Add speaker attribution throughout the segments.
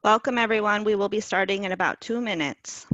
Speaker 1: Welcome everyone. We will be starting in about 2 minutes.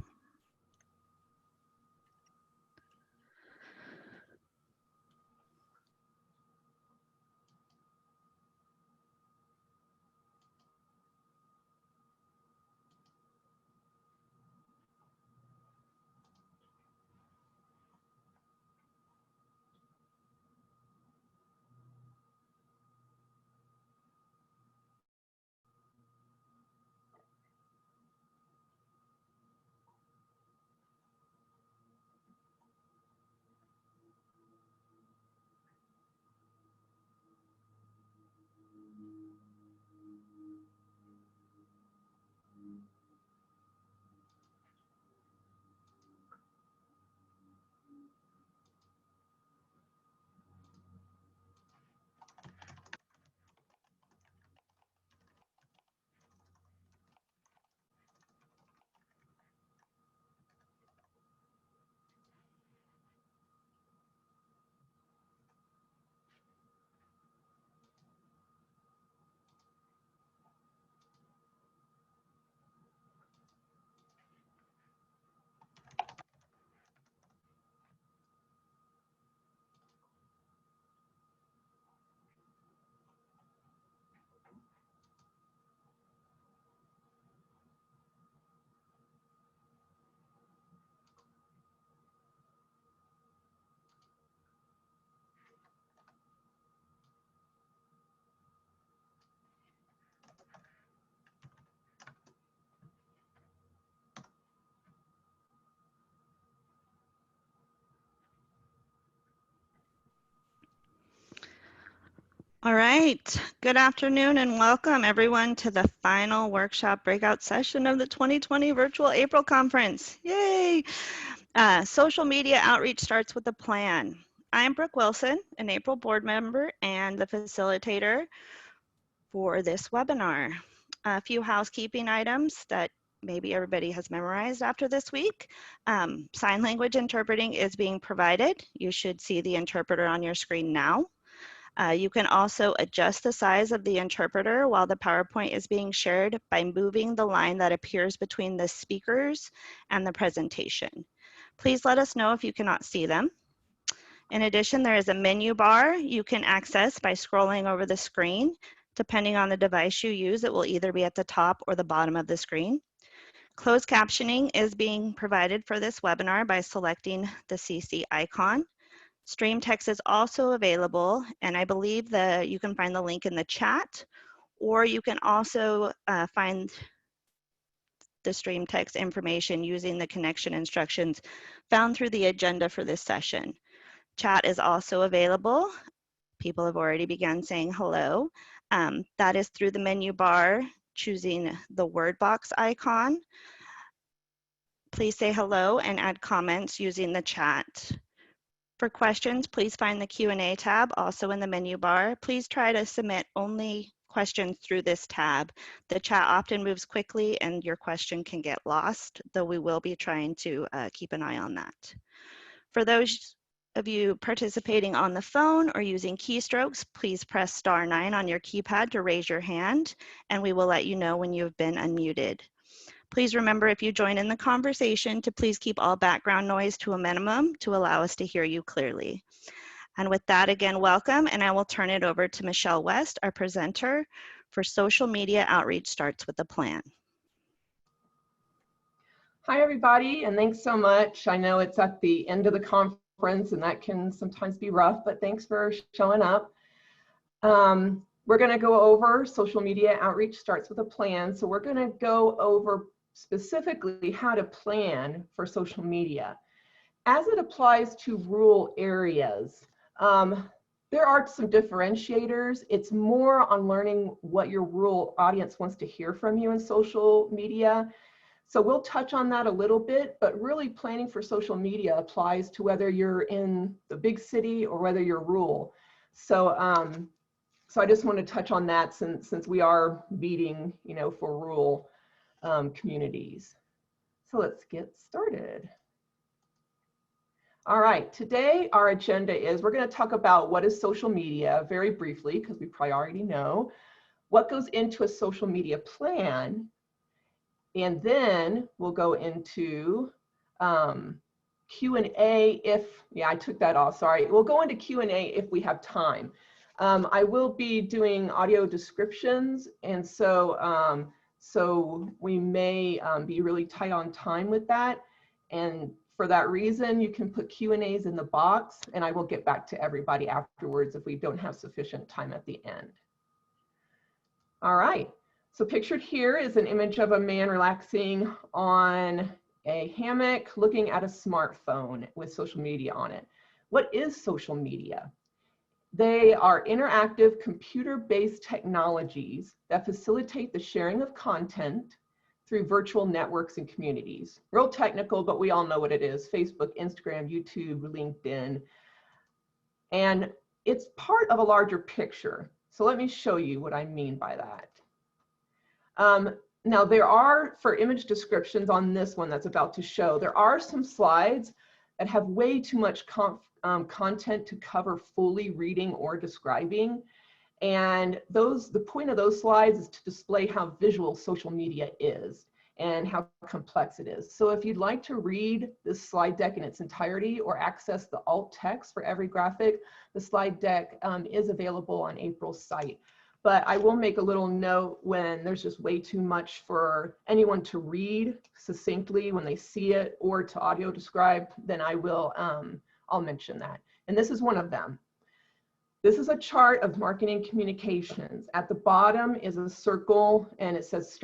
Speaker 1: All right, good afternoon and welcome everyone to the final workshop breakout session of the 2020 Virtual April Conference. Yay! Social media outreach starts with a plan. I'm Brooke Wilson, an April board member and the facilitator for this webinar. A few housekeeping items that maybe everybody has memorized after this week. Sign language interpreting is being provided. You should see the interpreter on your screen now. You can also adjust the size of the interpreter while the PowerPoint is being shared by moving the line that appears between the speakers and the presentation. Please let us know if you cannot see them. In addition, there is a menu bar you can access by scrolling over the screen. Depending on the device you use, it will either be at the top or the bottom of the screen. Closed captioning is being provided for this webinar by selecting the CC icon. Stream text is also available, and I believe that you can find the link in the chat, or you can also find the stream text information using the connection instructions found through the agenda for this session. Chat is also available. People have already begun saying hello. That is through the menu bar, choosing the word box icon. Please say hello and add comments using the chat. For questions, please find the Q&A tab also in the menu bar. Please try to submit only questions through this tab. The chat often moves quickly and your question can get lost, though we will be trying to keep an eye on that. For those of you participating on the phone or using keystrokes, please press *9 on your keypad to raise your hand, and we will let you know when you have been unmuted. Please remember, if you join in the conversation, to please keep all background noise to a minimum to allow us to hear you clearly. And with that, again, welcome, and I will turn it over to Michelle West, our presenter for Social Media Outreach Starts with a Plan.
Speaker 2: Hi, everybody, and thanks so much. I know it's at the end of the conference, and that can sometimes be rough, but thanks for showing up. We're going to go over Social Media Outreach Starts with a Plan. So we're going to go over specifically how to plan for social media. As it applies to rural areas, there are some differentiators. It's more on learning what your rural audience wants to hear from you in social media. So we'll touch on that a little bit, but really planning for social media applies to whether you're in the big city or whether you're rural. So I just want to touch on that since we are meeting, for rural communities. So let's get started. All right, today our agenda is we're going to talk about what is social media very briefly, because we probably already know, what goes into a social media plan, And then we'll go into Q&A if, yeah, I took that off, sorry. We'll go into Q&A if we have time. I will be doing audio descriptions, and so we may be really tight on time with that. And for that reason, you can put Q&As in the box, and I will get back to everybody afterwards if we don't have sufficient time at the end. All right, so pictured here is an image of a man relaxing on a hammock looking at a smartphone with social media on it. What is social media? They are interactive computer-based technologies that facilitate the sharing of content through virtual networks and communities. Real technical, but we all know what it is: Facebook, Instagram, YouTube, LinkedIn. And it's part of a larger picture. So let me show you what I mean by that. Now there are, for image descriptions on this one that's about to show, there are some slides that have way too much content to cover fully reading or describing. And the point of those slides is to display how visual social media is and how complex it is. So if you'd like to read this slide deck in its entirety or access the alt text for every graphic, the slide deck is available on April's site. But I will make a little note when there's just way too much for anyone to read succinctly when they see it or to audio describe, then I will, I'll mention that. And this is one of them. This is a chart of marketing communications. At the bottom is a circle and it says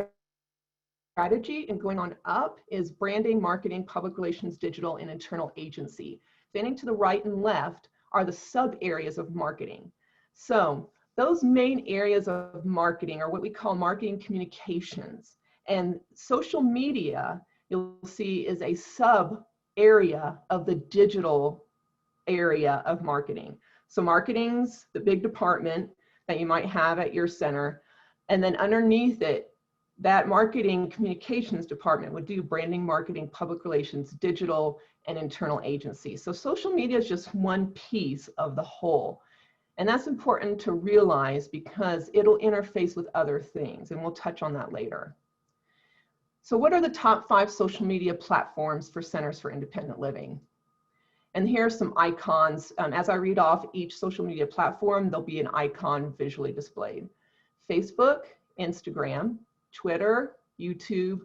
Speaker 2: strategy, and going on up is branding, marketing, public relations, digital, and internal agency. Standing to the right and left are the sub areas of marketing. So those main areas of marketing are what we call marketing communications. And social media, you'll see, is a sub area of the digital area of marketing. So marketing's the big department that you might have at your center. And then underneath it, that marketing communications department would do branding, marketing, public relations, digital, and internal agency. So social media is just one piece of the whole. And that's important to realize because it'll interface with other things, and we'll touch on that later. So what are the top 5 social media platforms for Centers for Independent Living? And here are some icons. As I read off each social media platform, there'll be an icon visually displayed. Facebook, Instagram, Twitter, YouTube,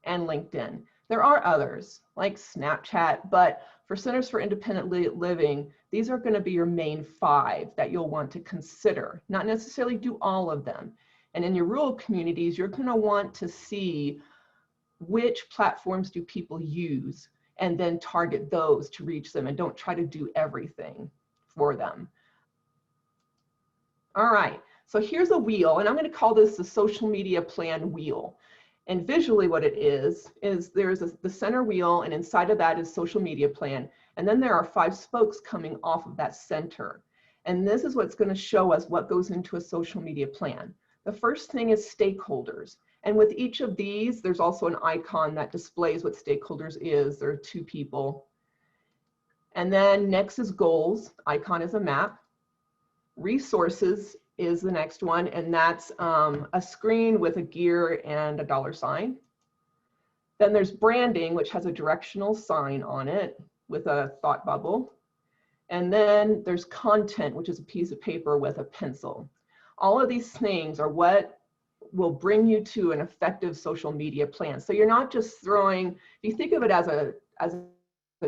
Speaker 2: and LinkedIn. There are others like Snapchat, but for Centers for Independent Living, these are going to be your main 5 that you'll want to consider, not necessarily do all of them. And in your rural communities, you're going to want to see which platforms do people use and then target those to reach them, and don't try to do everything for them. All right, so here's a wheel, and I'm going to call this the social media plan wheel. And visually what it is there's the center wheel, and inside of that is social media plan. And then there are 5 spokes coming off of that center. And this is what's going to show us what goes into a social media plan. The first thing is stakeholders. And with each of these, there's also an icon that displays what stakeholders is. There are 2 people. And then next is goals. Icon is a map. Resources is the next one, and that's a screen with a gear and a $sign. Then there's branding, which has a directional sign on it with a thought bubble. And then there's content, which is a piece of paper with a pencil. All of these things are what will bring you to an effective social media plan. So you're not just throwing, if you think of it as a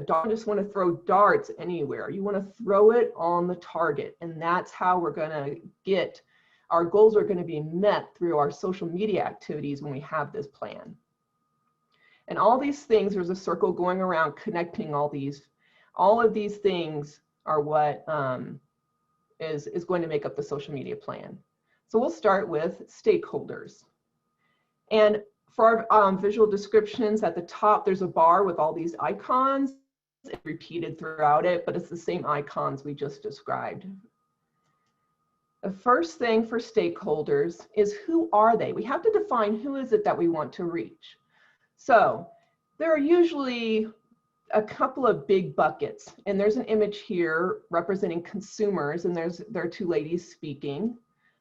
Speaker 2: dart, just want to throw darts anywhere. You want to throw it on the target, and that's how we're going to get, our goals are going to be met through our social media activities when we have this plan. And all these things, there's a circle going around connecting all of these things are what is going to make up the social media plan. So we'll start with stakeholders. And for our visual descriptions, at the top, there's a bar with all these icons repeated throughout it, but it's the same icons we just described. The first thing for stakeholders is, who are they? We have to define who is it that we want to reach. So there are usually a couple of big buckets, and there's an image here representing consumers, and there are 2 ladies speaking.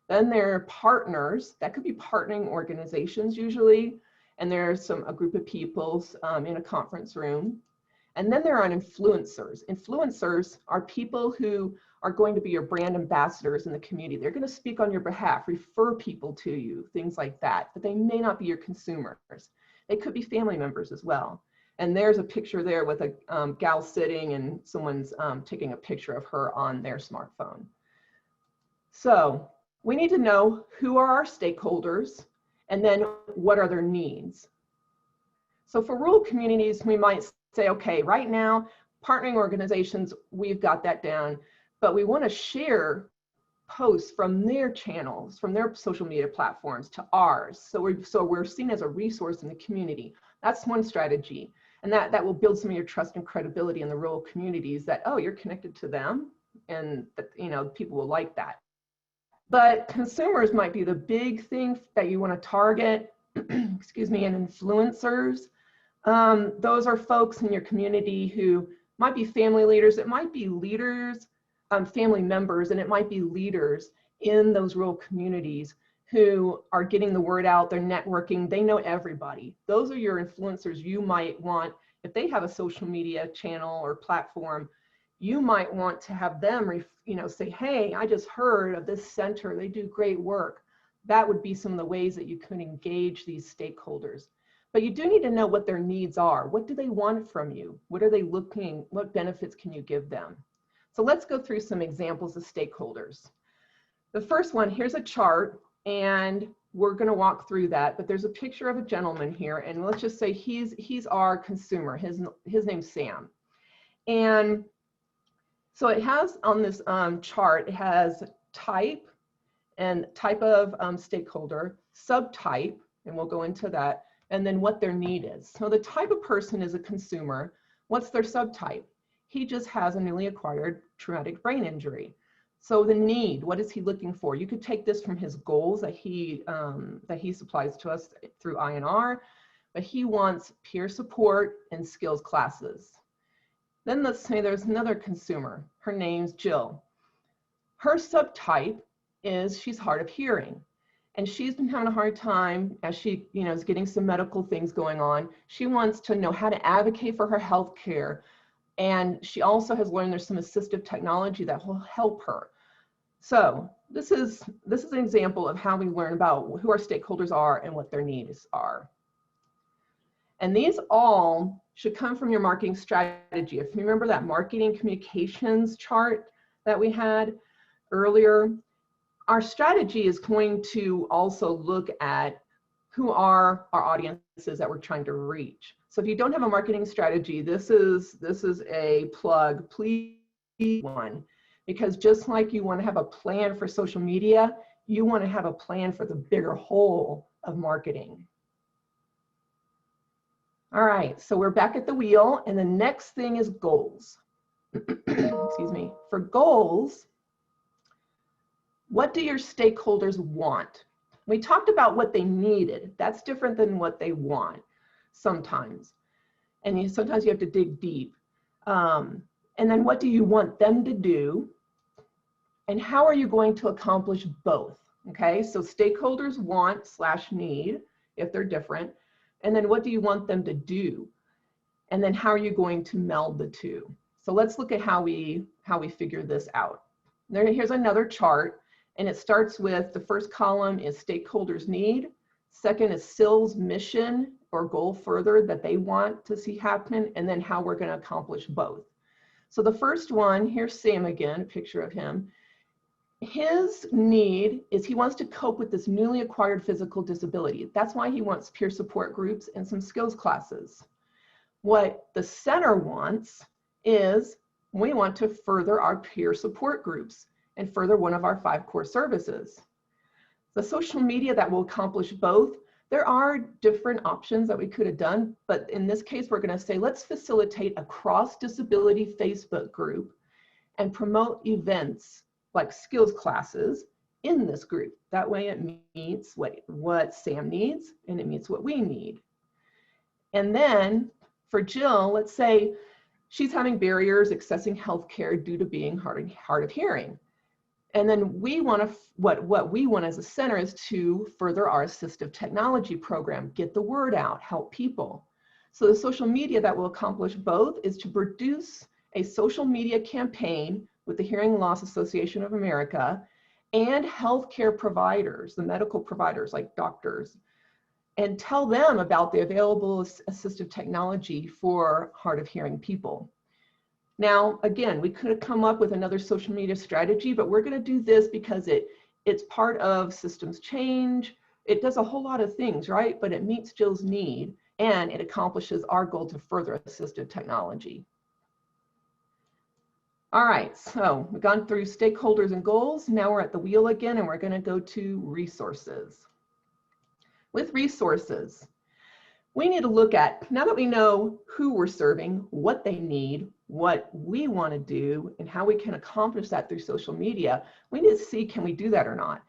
Speaker 2: Then there are partners, that could be partnering organizations usually, and there's a group of people in a conference room. And then there are influencers. Influencers are people who are going to be your brand ambassadors in the community. They're going to speak on your behalf, refer people to you, things like that, but they may not be your consumers. They could be family members as well. And there's a picture there with a gal sitting and someone's taking a picture of her on their smartphone. So we need to know who are our stakeholders and then what are their needs. So for rural communities, we might say, okay, right now, partnering organizations, we've got that down, but we want to share posts from their channels, from their social media platforms to ours. So we're seen as a resource in the community. That's one strategy. And that will build some of your trust and credibility in the rural communities that, oh, you're connected to them, and that, you know, people will like that. But consumers might be the big thing that you want to target, excuse me, and influencers. Those are folks in your community who might be family leaders, it might be leaders, family members, and it might be leaders in those rural communities who are getting the word out, they're networking, they know everybody. Those are your influencers you might want. If they have a social media channel or platform, you might want to have them, say, hey, I just heard of this center, they do great work. That would be some of the ways that you could engage these stakeholders. But you do need to know what their needs are. What do they want from you? What are they looking, what benefits can you give them? So let's go through some examples of stakeholders. The first one, here's a chart, and we're going to walk through that, but there's a picture of a gentleman here, and let's just say he's our consumer. His name's Sam. And so it has on this chart, it has type and type of stakeholder, subtype, and we'll go into that, and then what their need is. So the type of person is a consumer. What's their subtype? He just has a newly acquired traumatic brain injury. So the need, what is he looking for? You could take this from his goals that he supplies to us through INR, but he wants peer support and skills classes. Then let's say there's another consumer. Her name's Jill. Her subtype is she's hard of hearing. And she's been having a hard time as she is getting some medical things going on. She wants to know how to advocate for her health care. And she also has learned there's some assistive technology that will help her. So this is an example of how we learn about who our stakeholders are and what their needs are. And these all should come from your marketing strategy. If you remember that marketing communications chart that we had earlier, our strategy is going to also look at who are our audiences that we're trying to reach. So if you don't have a marketing strategy, this is a plug, please one, because just like you want to have a plan for social media, you want to have a plan for the bigger whole of marketing. All right, so we're back at the wheel, and the next thing is goals. Excuse me. For goals, what do your stakeholders want? We talked about what they needed. That's different than what they want sometimes. And sometimes you have to dig deep. And then what do you want them to do? And how are you going to accomplish both? Okay, so stakeholders want / need, if they're different. And then what do you want them to do? And then how are you going to meld the two? So let's look at how we figure this out. Here's another chart. And it starts with the first column is stakeholders need. Second is SIL's mission or goal further that they want to see happen, and then how we're going to accomplish both. So the first one, here's Sam again, a picture of him. His need is he wants to cope with this newly acquired physical disability. That's why he wants peer support groups and some skills classes. What the center wants is we want to further our peer support groups and further one of our 5 core services. The social media that will accomplish both, there are different options that we could have done, but in this case, we're going to say, let's facilitate a cross-disability Facebook group and promote events like skills classes in this group. That way it meets what Sam needs and it meets what we need. And then for Jill, let's say she's having barriers accessing healthcare due to being hard of hearing. And then we want to, what we want as a center is to further our assistive technology program, get the word out, help people. So the social media that will accomplish both is to produce a social media campaign with the Hearing Loss Association of America and healthcare providers, the medical providers like doctors, and tell them about the available assistive technology for hard of hearing people. Now, again, we could have come up with another social media strategy, but we're going to do this because it's part of systems change. It does a whole lot of things, right? But it meets Jill's need and it accomplishes our goal to further assistive technology. All right, so we've gone through stakeholders and goals. Now we're at the wheel again, and we're going to go to resources. With resources, we need to look at, now that we know who we're serving, what they need, what we want to do, and how we can accomplish that through social media, we need to see, can we do that or not?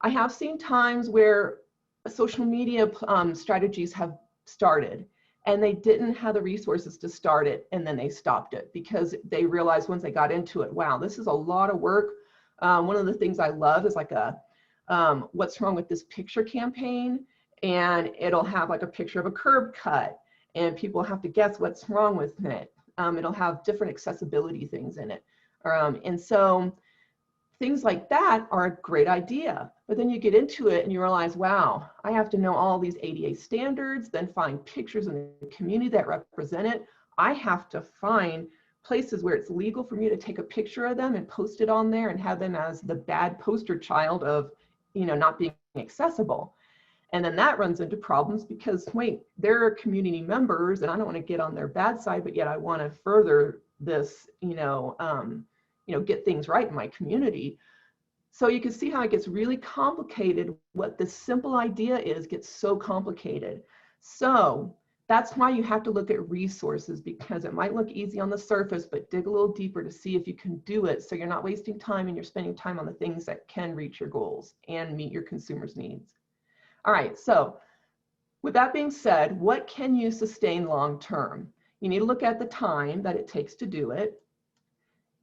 Speaker 2: I have seen times where social media strategies have started and they didn't have the resources to start it, and then they stopped it because they realized once they got into it, wow, this is a lot of work. One of the things I love is like a what's wrong with this picture campaign, and it'll have like a picture of a curb cut and people have to guess what's wrong with it. It'll have different accessibility things in it. And so things like that are a great idea, but then you get into it and you realize, wow, I have to know all these ADA standards, then find pictures in the community that represent it. I have to find places where it's legal for me to take a picture of them and post it on there and have them as the bad poster child of, not being accessible. And then that runs into problems because, wait, they're community members and I don't want to get on their bad side, but yet I want to further this, get things right in my community. So you can see how it gets really complicated. What the simple idea is gets so complicated. So that's why you have to look at resources, because it might look easy on the surface, but dig a little deeper to see if you can do it so you're not wasting time and you're spending time on the things that can reach your goals and meet your consumers' needs. All right, so with that being said, what can you sustain long term? You need to look at the time that it takes to do it.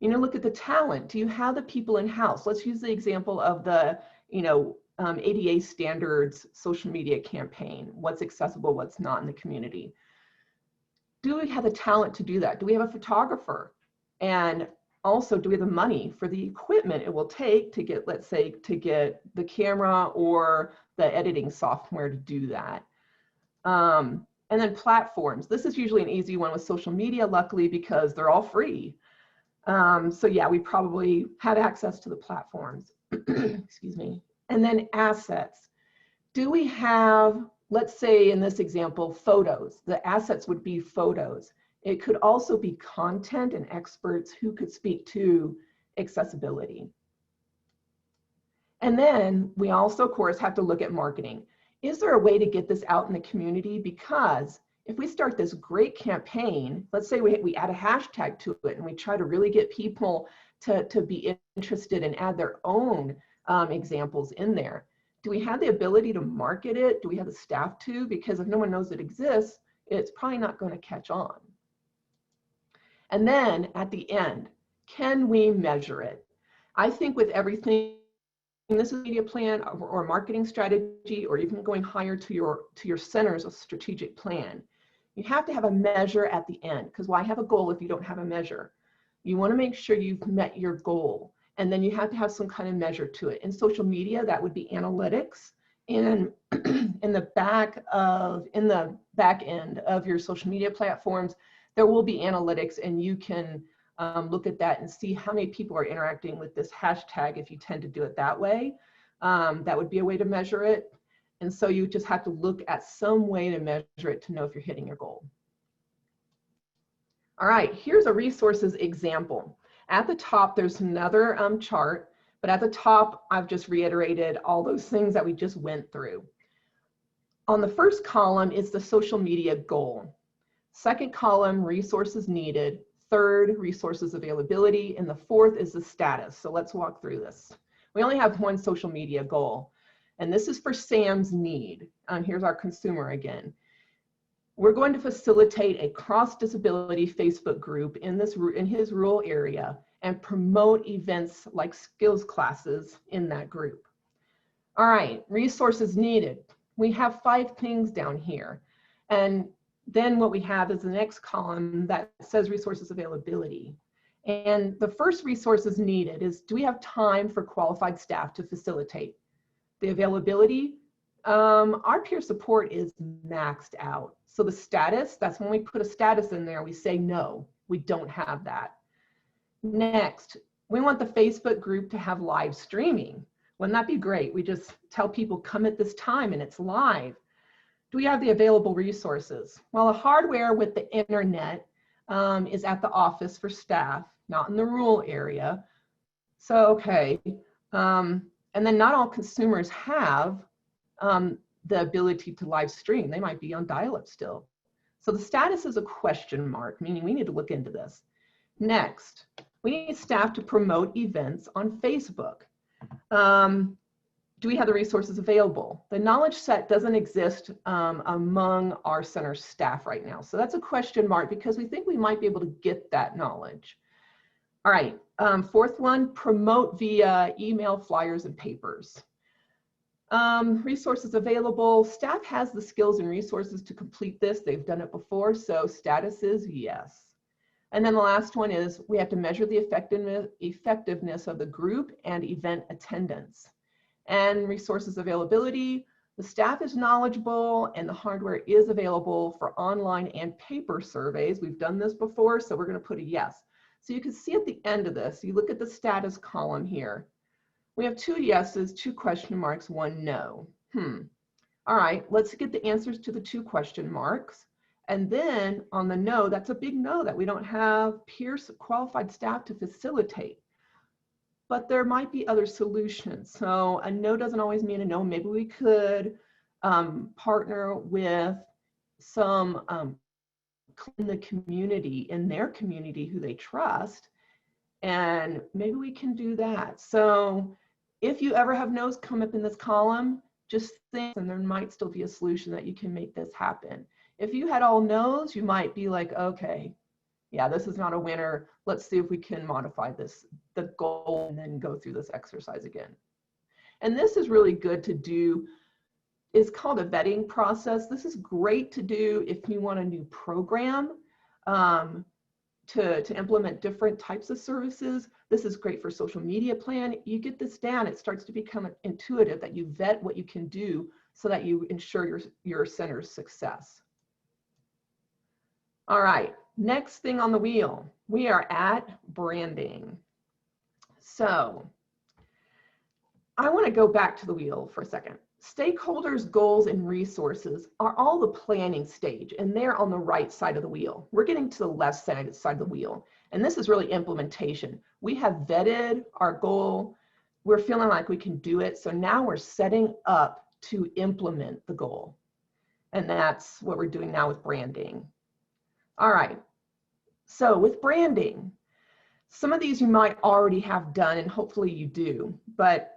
Speaker 2: You know, look at the talent. Do you have the people in-house? Let's use the example of the, ADA standards social media campaign. What's accessible, what's not in the community. Do we have the talent to do that? Do we have a photographer? And also, do we have the money for the equipment it will take to get, let's say, to get the camera or the editing software to do that? And then platforms. This is usually an easy one with social media, luckily, because they're all free. So yeah, we probably have access to the platforms. Excuse me. And then assets. Do we have, let's say in this example, photos? The assets would be photos. It could also be content and experts who could speak to accessibility. And then we also, of course, have to look at marketing. Is there a way to get this out in the community? Because if we start this great campaign, let's say we add a hashtag to it and we try to really get people to be interested and add their own examples in there. Do we have the ability to market it? Do we have the staff to? Because if no one knows it exists, it's probably not going to catch on. And then at the end, can we measure it? I think with everything, this is a media plan or marketing strategy, or even going higher to your center's a strategic plan. You have to have a measure at the end, because why have a goal if you don't have a measure? You want to make sure you've met your goal, and then you have to have some kind of measure to it. In social media, that would be analytics. And in the back end of your social media platforms, there will be analytics, and you can look at that and see how many people are interacting with this hashtag if you tend to do it that way. That would be a way to measure it. And so you just have to look at some way to measure it to know if you're hitting your goal. All right, here's a resources example. At the top, there's another chart, but at the top, I've just reiterated all those things that we just went through. On the first column is the social media goal. Second column, resources needed. Third, resources availability. And the fourth is the status. So let's walk through this. We only have one social media goal, and this is for Sam's need. Here's our consumer again. We're going to facilitate a cross-disability Facebook group in his rural area, and promote events like skills classes in that group. All right, resources needed. We have 5 things down here. And then what we have is the next column that says resources availability. And the first resources needed is, do we have time for qualified staff to facilitate? The availability, our peer support is maxed out. So the status, that's when we put a status in there, we say no, we don't have that. Next, we want the Facebook group to have live streaming. Wouldn't that be great? We just tell people come at this time and it's live. Do we have the available resources? Well, the hardware with the internet is at the office for staff, not in the rural area. So, okay. And then not all consumers have the ability to live stream. They might be on dial-up still. So the status is a question mark, meaning we need to look into this. Next, we need staff to promote events on Facebook. Do we have the resources available? The knowledge set doesn't exist among our center staff right now. So that's a question mark because we think we might be able to get that knowledge. All right, 4th one, promote via email, flyers, and papers. Resources available. Staff has the skills and resources to complete this. They've done it before, so status is yes. And then the last one is we have to measure the effectiveness of the group and event attendance. And resources availability, the staff is knowledgeable and the hardware is available for online and paper surveys. We've done this before, so we're going to put a yes. So you can see at the end of this, you look at the status column here. We have 2 yeses, 2 question marks, 1 no. All right, let's get the answers to the 2 question marks. And then on the no, that's a big no that we don't have peer qualified staff to facilitate. But there might be other solutions. So a no doesn't always mean a no. Maybe we could partner with some in the community, in their community who they trust, and maybe we can do that. So if you ever have no's come up in this column, just think, and there might still be a solution that you can make this happen. If you had all no's, you might be like, okay, yeah, this is not a winner. Let's see if we can modify this, the goal, and then go through this exercise again. And this is really good to do. It's called a vetting process. This is great to do if you want a new program to implement different types of services. This is great for social media plan. You get this down, it starts to become intuitive that you vet what you can do so that you ensure your center's success. All right, next thing on the wheel, we are at branding. So I want to go back to the wheel for a second. Stakeholders, goals, and resources are all the planning stage, and they're on the right side of the wheel. We're getting to the left side of the wheel, and this is really implementation. We have vetted our goal. We're feeling like we can do it, so now we're setting up to implement the goal, and that's what we're doing now with branding. All right, so with branding, some of these you might already have done, and hopefully you do, but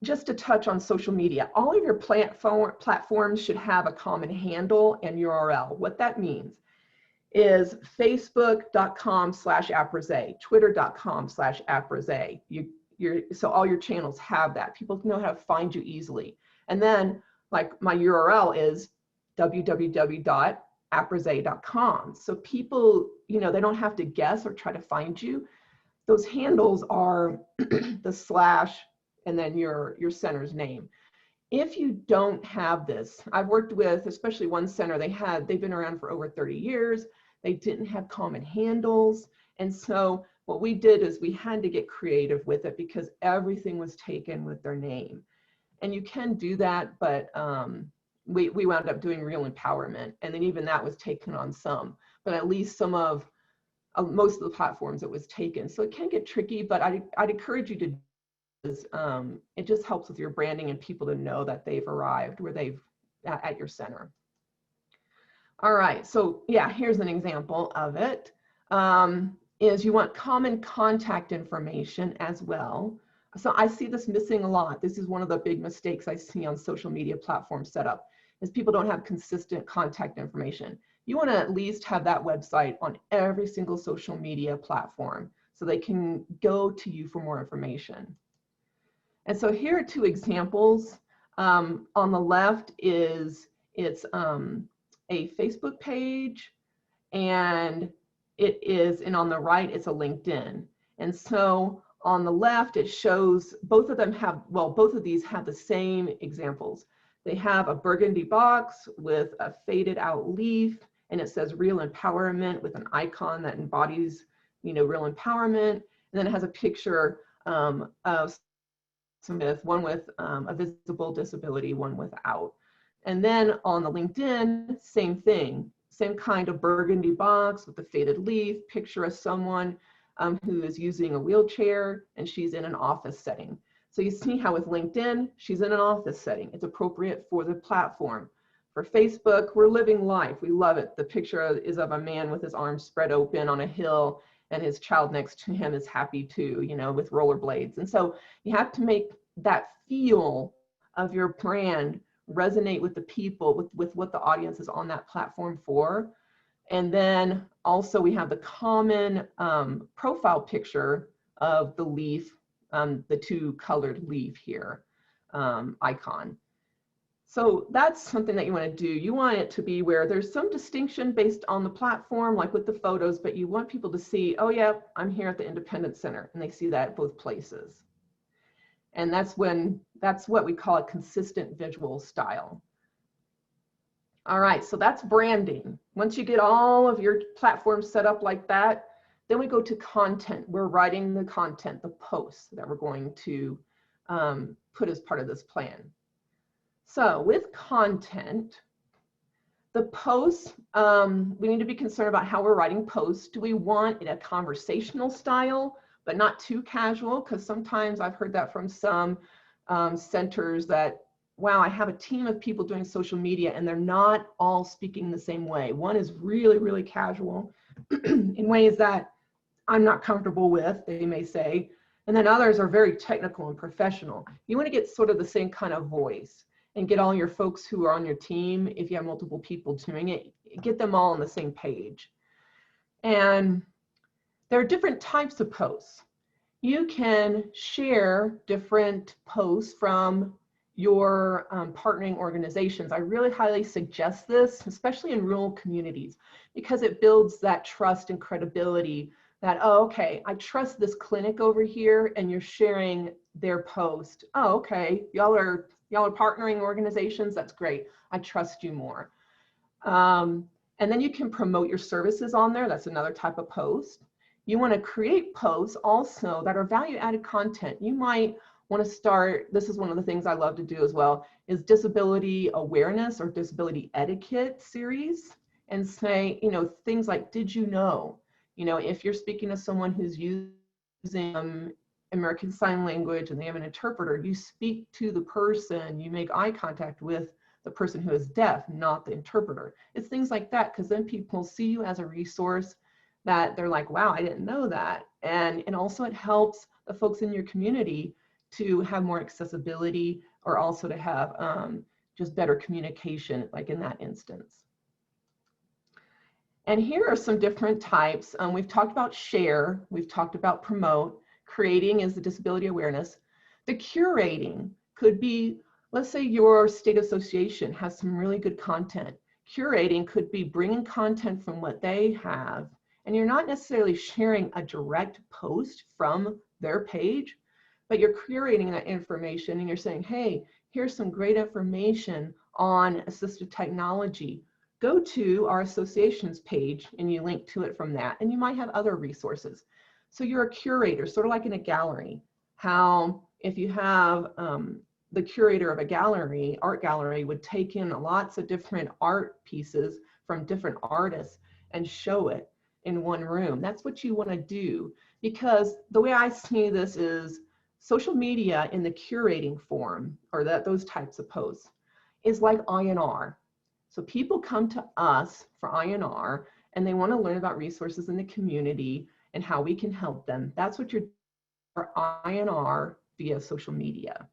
Speaker 2: just to touch on social media, all of your platforms should have a common handle and URL. What that means is facebook.com/aprese, twitter.com/aprese. So all your channels have that. People know how to find you easily. And then like my URL is www.aprese.com. So people, they don't have to guess or try to find you. Those handles are the slash and then your center's name. If you don't have this, I've worked with, especially one center, they've been around for over 30 years. They didn't have common handles. And so what we did is we had to get creative with it because everything was taken with their name. And you can do that, but we wound up doing real empowerment. And then even that was taken on some, but at least some of most of the platforms it was taken. So it can get tricky, but I'd encourage you to it just helps with your branding and people to know that they've arrived where they've at your center. All right, so yeah, here's an example of it. Is you want common contact information as well. So I see this missing a lot. This is one of the big mistakes I see on social media platform setup is people don't have consistent contact information. You want to at least have that website on every single social media platform so they can go to you for more information. And so here are two examples. On the left it's a Facebook page, and on the right it's a LinkedIn. And so on the left it shows both of these have the same examples. They have a burgundy box with a faded out leaf, and it says real empowerment with an icon that embodies, real empowerment. And then it has a picture of one with a visible disability, one without. And then on the LinkedIn, same thing, same kind of burgundy box with the faded leaf, picture of someone who is using a wheelchair, and she's in an office setting. So you see how with LinkedIn, she's in an office setting. It's appropriate for the platform. For Facebook, we're living life. We love it. The picture is of a man with his arms spread open on a hill, and his child next to him is happy too, with rollerblades. And so you have to make that feel of your brand resonate with the people, with what the audience is on that platform for. And then also we have the common profile picture of the leaf, the two colored leaf here, icon. So that's something that you want to do. You want it to be where there's some distinction based on the platform, like with the photos, but you want people to see, oh yeah, I'm here at the Independence Center, and they see that at both places. And that's what we call a consistent visual style. All right, so that's branding. Once you get all of your platforms set up like that, then we go to content. We're writing the content, the posts that we're going to put as part of this plan. So with content, the posts, we need to be concerned about how we're writing posts. Do we want it a conversational style, but not too casual? Because sometimes I've heard that from some centers that, wow, I have a team of people doing social media and they're not all speaking the same way. One is really, really casual in ways that I'm not comfortable with, they may say. And then others are very technical and professional. You want to get sort of the same kind of voice and get all your folks who are on your team, if you have multiple people doing it, get them all on the same page. And there are different types of posts. You can share different posts from your partnering organizations. I really highly suggest this, especially in rural communities, because it builds that trust and credibility that, oh, okay, I trust this clinic over here, and you're sharing their post. Oh, okay, y'all are partnering organizations. That's great. I trust you more. And then you can promote your services on there. That's another type of post. You want to create posts also that are value-added content. You might want to start, this is one of the things I love to do as well, is disability awareness or disability etiquette series, and say, things like, did you know? If you're speaking to someone who's using American Sign Language and they have an interpreter, you speak to the person, you make eye contact with the person who is deaf, not the interpreter. It's things like that, because then people see you as a resource that they're like, wow, I didn't know that. And also it helps the folks in your community to have more accessibility, or also to have just better communication, like in that instance. And here are some different types. We've talked about share, we've talked about promote. Creating is the disability awareness. The curating could be, let's say your state association has some really good content. Curating could be bringing content from what they have, and you're not necessarily sharing a direct post from their page, but you're curating that information and you're saying, hey, here's some great information on assistive technology. Go to our associations page and you link to it from that, and you might have other resources. So you're a curator, sort of like in a gallery, how if you have the curator of a gallery, art gallery, would take in lots of different art pieces from different artists and show it in one room. That's what you want to do, because the way I see this is social media in the curating form, or those types of posts, is like INR. So people come to us for INR and they want to learn about resources in the community and how we can help them. That's what you're doing for INR via social media.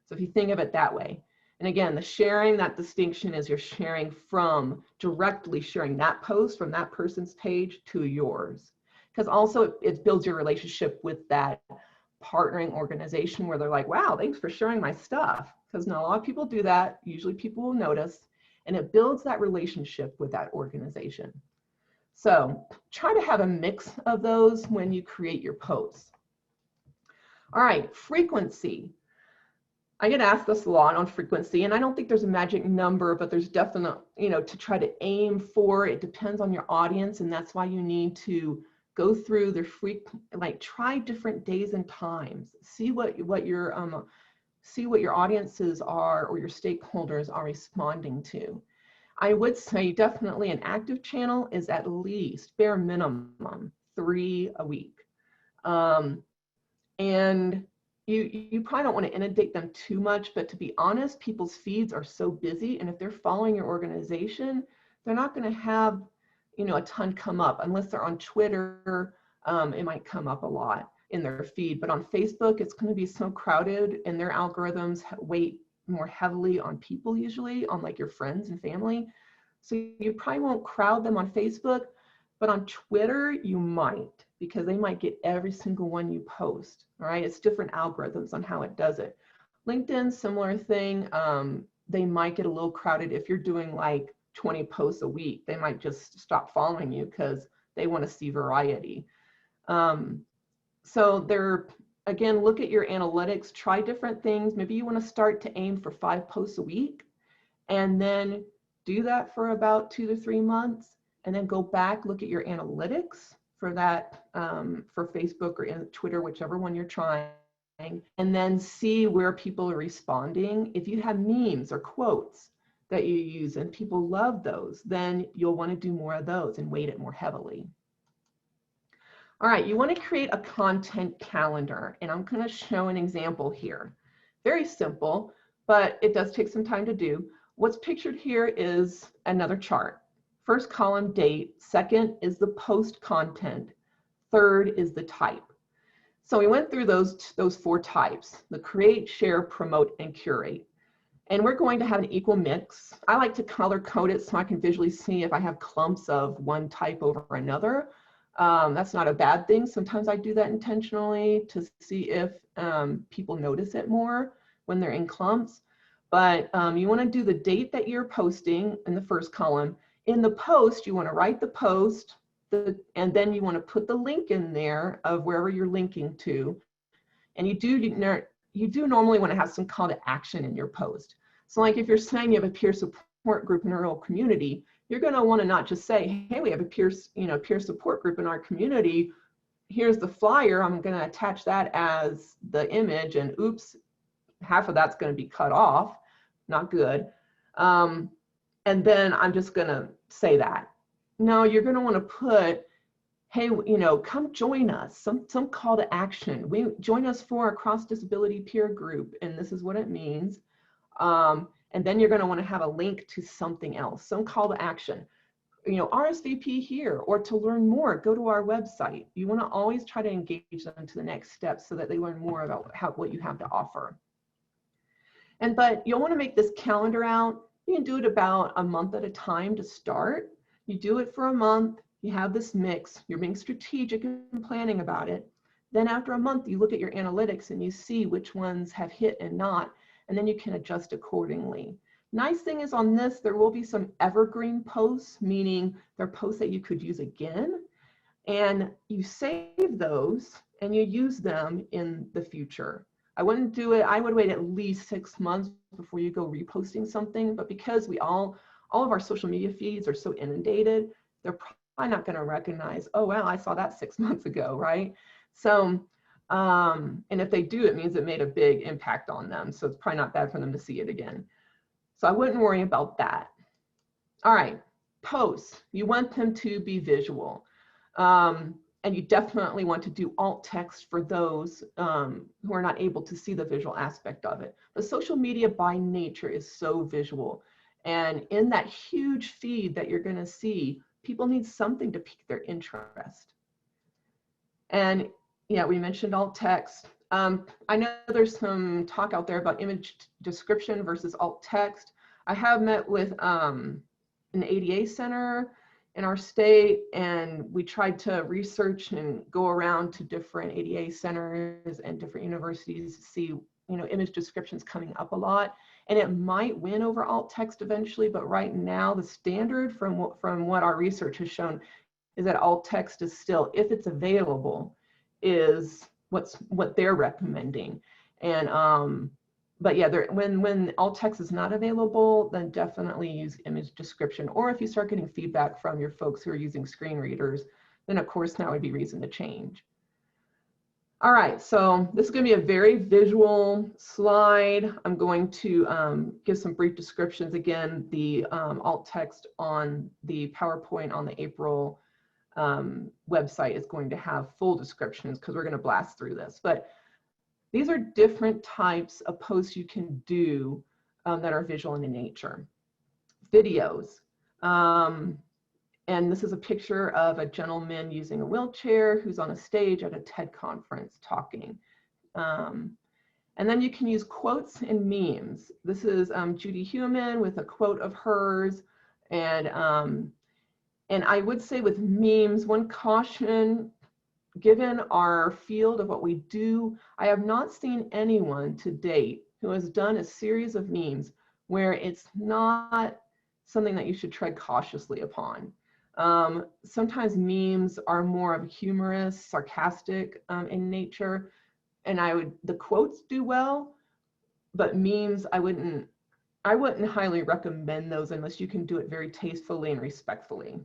Speaker 2: So if you think of it that way. And again, the sharing, that distinction is you're sharing from, directly sharing that post from that person's page to yours. because also it builds your relationship with that partnering organization where they're like, wow, thanks for sharing my stuff. Because not a lot of people do that. Usually people will notice, and it builds that relationship with that organization. So try to have a mix of those when you create your posts. All right, frequency. I get asked this a lot on frequency, and I don't think there's a magic number, but there's definitely, to try to aim for. It depends on your audience, and that's why you need to go through the try different days and times. See what your audiences are or your stakeholders are responding to. I would say definitely an active channel is at least bare minimum 3 a week. And you probably don't want to inundate them too much, but to be honest, people's feeds are so busy, and if they're following your organization, they're not going to have, a ton come up unless they're on Twitter. It might come up a lot in their feed, but on Facebook, it's going to be so crowded, and their algorithms weight more heavily on people, usually on like your friends and family. So you probably won't crowd them on Facebook, but on Twitter, you might, because they might get every single one you post. All right, it's different algorithms on how it does it. LinkedIn, similar thing. They might get a little crowded if you're doing like 20 posts a week. They might just stop following you because they want to see variety. So again, look at your analytics, try different things. Maybe you want to start to aim for 5 posts a week, and then do that for about 2 to 3 months, and then go back, look at your analytics for that, for Facebook or in Twitter, whichever one you're trying, and then see where people are responding. If you have memes or quotes that you use and people love those, then you'll want to do more of those and weight it more heavily. All right, you want to create a content calendar, and I'm going to show an example here. Very simple, but it does take some time to do. What's pictured here is another chart. First column, date. Second is the post content. Third is the type. So we went through those 4 types: the create, share, promote, and curate. And we're going to have an equal mix. I like to color code it so I can visually see if I have clumps of one type over another. That's not a bad thing. Sometimes I do that intentionally to see if people notice it more when they're in clumps. But you want to do the date that you're posting in the first column. In the post, you want to write the post, and then you want to put the link in there of wherever you're linking to. And you do normally want to have some call to action in your post. So like if you're saying you have a peer support group in a rural community, you're going to want to not just say, hey, we have a peer support group in our community. Here's the flyer. I'm going to attach that as the image, and oops, half of that's going to be cut off. Not good. And then I'm just going to say that. No, you're going to want to put, hey, come join us, some call to action. Join us for a cross disability peer group, and this is what it means. And then you're going to want to have a link to something else, some call to action. RSVP here, or to learn more, go to our website. You want to always try to engage them to the next step so that they learn more about what you have to offer. But you'll want to make this calendar out. You can do it about a month at a time to start. You do it for a month. You have this mix. You're being strategic and planning about it. Then after a month, you look at your analytics and you see which ones have hit and not, and then you can adjust accordingly. Nice thing is on this, there will be some evergreen posts, meaning they're posts that you could use again, and you save those and you use them in the future. I wouldn't do it. I would wait at least 6 months before you go reposting something, but because all of our social media feeds are so inundated, they're probably not going to recognize, oh, wow, I saw that 6 months ago, right? So, and if they do, it means it made a big impact on them. So it's probably not bad for them to see it again. So I wouldn't worry about that. All right, posts. You want them to be visual. And you definitely want to do alt text for those who are not able to see the visual aspect of it. But social media by nature is so visual. And in that huge feed that you're going to see, people need something to pique their interest. And yeah, we mentioned alt text. I know there's some talk out there about image description versus alt text. I have met with an ADA center, in our state, and we tried to research and go around to different ADA centers and different universities to see, image descriptions coming up a lot. And it might win over alt text eventually, but right now the standard from what our research has shown is that alt text is still, if it's available, is what they're recommending. And but yeah, when alt text is not available, then definitely use image description. Or if you start getting feedback from your folks who are using screen readers, then of course that would be reason to change. All right, so this is going to be a very visual slide. I'm going to give some brief descriptions. Again, the alt text on the PowerPoint on the April website is going to have full descriptions because we're going to blast through this. But these are different types of posts you can do that are visual in nature. Videos. And this is a picture of a gentleman using a wheelchair who's on a stage at a TED conference talking. And then you can use quotes and memes. This is Judy Heumann with a quote of hers. And I would say with memes, one caution, given our field of what we do, I have not seen anyone to date who has done a series of memes where it's not something that you should tread cautiously upon. Sometimes memes are more of humorous, sarcastic in nature, and the quotes do well, but memes, I wouldn't highly recommend those unless you can do it very tastefully and respectfully.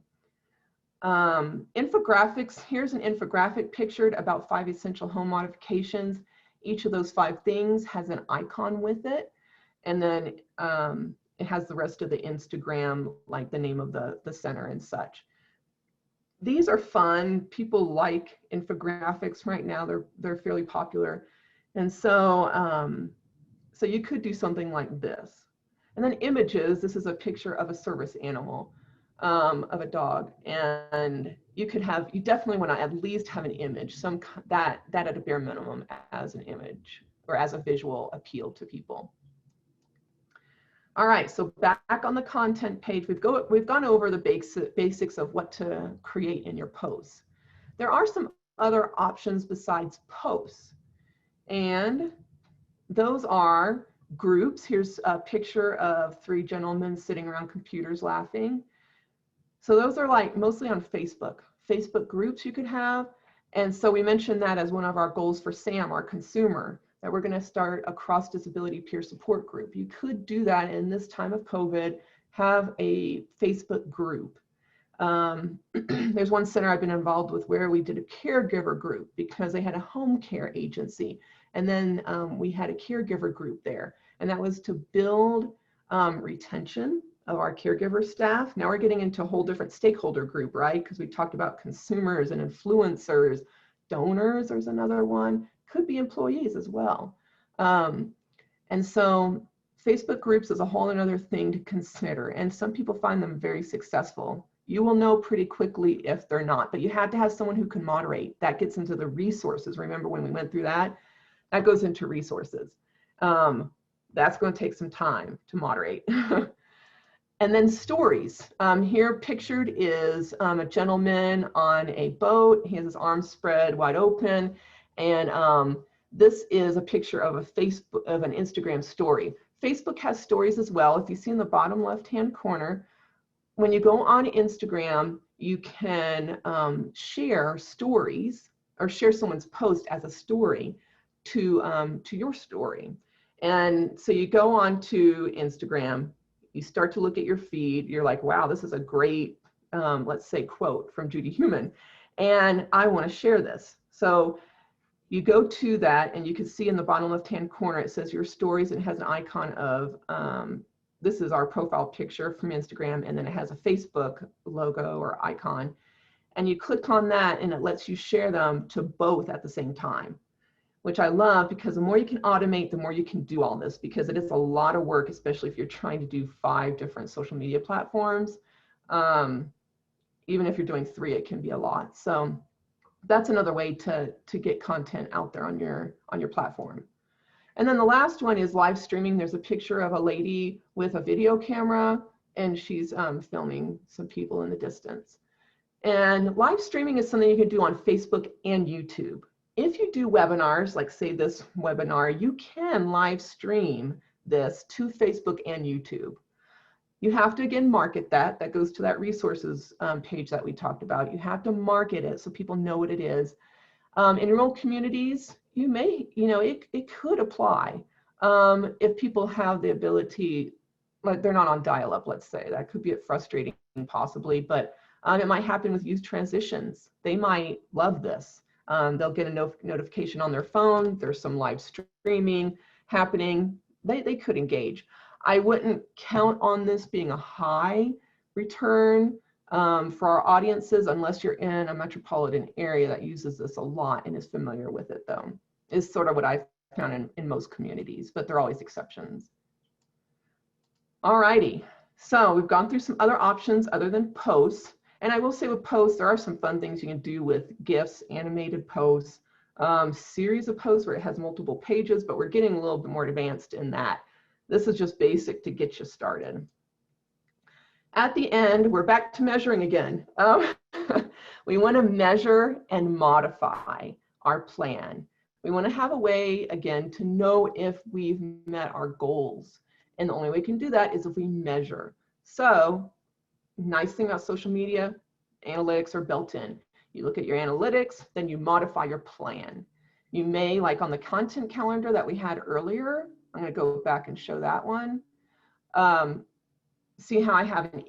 Speaker 2: Infographics, here's an infographic pictured about 5 essential home modifications. Each of those 5 things has an icon with it, and then it has the rest of the Instagram, like the name of the center and such. These are fun. People like infographics right now. They're fairly popular. And so, so you could do something like this. And then images, this is a picture of a service animal, of a dog. And you definitely want to at least have an image, that at a bare minimum as an image or as a visual appeal to people. All right, so back on the content page, we've gone over the basics of what to create in your posts. There are some other options besides posts, and those are groups. Here's a picture of 3 gentlemen sitting around computers laughing. So those are like mostly on Facebook groups you could have. And so we mentioned that as one of our goals for SAM, our consumer, that we're going to start a cross-disability peer support group. You could do that in this time of COVID, have a Facebook group. There's one center I've been involved with where we did a caregiver group because they had a home care agency. And then we had a caregiver group there. And that was to build retention of our caregiver staff. Now we're getting into a whole different stakeholder group, right? Because we talked about consumers and influencers, donors, there's another one. Could be employees as well. And so Facebook groups is a whole another thing to consider. And some people find them very successful. You will know pretty quickly if they're not, but you have to have someone who can moderate. That gets into the resources. Remember when we went through that? That goes into resources. That's going to take some time to moderate. And then stories. Here pictured is a gentleman on a boat. He has his arms spread wide open. And this is a picture of an Instagram story. Facebook has stories as well. If you see in the bottom left-hand corner, when you go on Instagram, you can share stories or share someone's post as a story to your story. And so you go on to Instagram, you start to look at your feed, you're like, wow, this is a great, let's say, quote from Judy Heumann, and I want to share this. So you go to that, and you can see in the bottom left-hand corner, it says your stories, and it has an icon of, this is our profile picture from Instagram, and then it has a Facebook logo or icon. And you click on that, and it lets you share them to both at the same time, which I love because the more you can automate, the more you can do all this, because it is a lot of work, especially if you're trying to do 5 different social media platforms. Even if you're doing 3, it can be a lot. So that's another way to get content out there on your platform. And then the last one is live streaming. There's a picture of a lady with a video camera and she's filming some people in the distance. And live streaming is something you can do on Facebook and YouTube. If you do webinars, like say this webinar, you can live stream this to Facebook and YouTube. You have to, again, market that. That goes to that resources page that we talked about. You have to market it so people know what it is. In rural communities, you may, it could apply if people have the ability, like they're not on dial-up, let's say. That could be frustrating possibly, but it might happen with youth transitions. They might love this. They'll get a notification on their phone. There's some live streaming happening. They could engage. I wouldn't count on this being a high return for our audiences unless you're in a metropolitan area that uses this a lot and is familiar with it, though, is sort of what I've found in most communities, but there are always exceptions. All righty, so we've gone through some other options other than posts. And I will say with posts, there are some fun things you can do with GIFs, animated posts, series of posts where it has multiple pages, but we're getting a little bit more advanced in that. This is just basic to get you started. At the end, we're back to measuring again. We want to measure and modify our plan. We want to have a way, again, to know if we've met our goals. And the only way we can do that is if we measure. So, nice thing about social media, analytics are built in. You look at your analytics, then you modify your plan. You may, like on the content calendar that we had earlier, I'm going to go back and show that one. See how I have an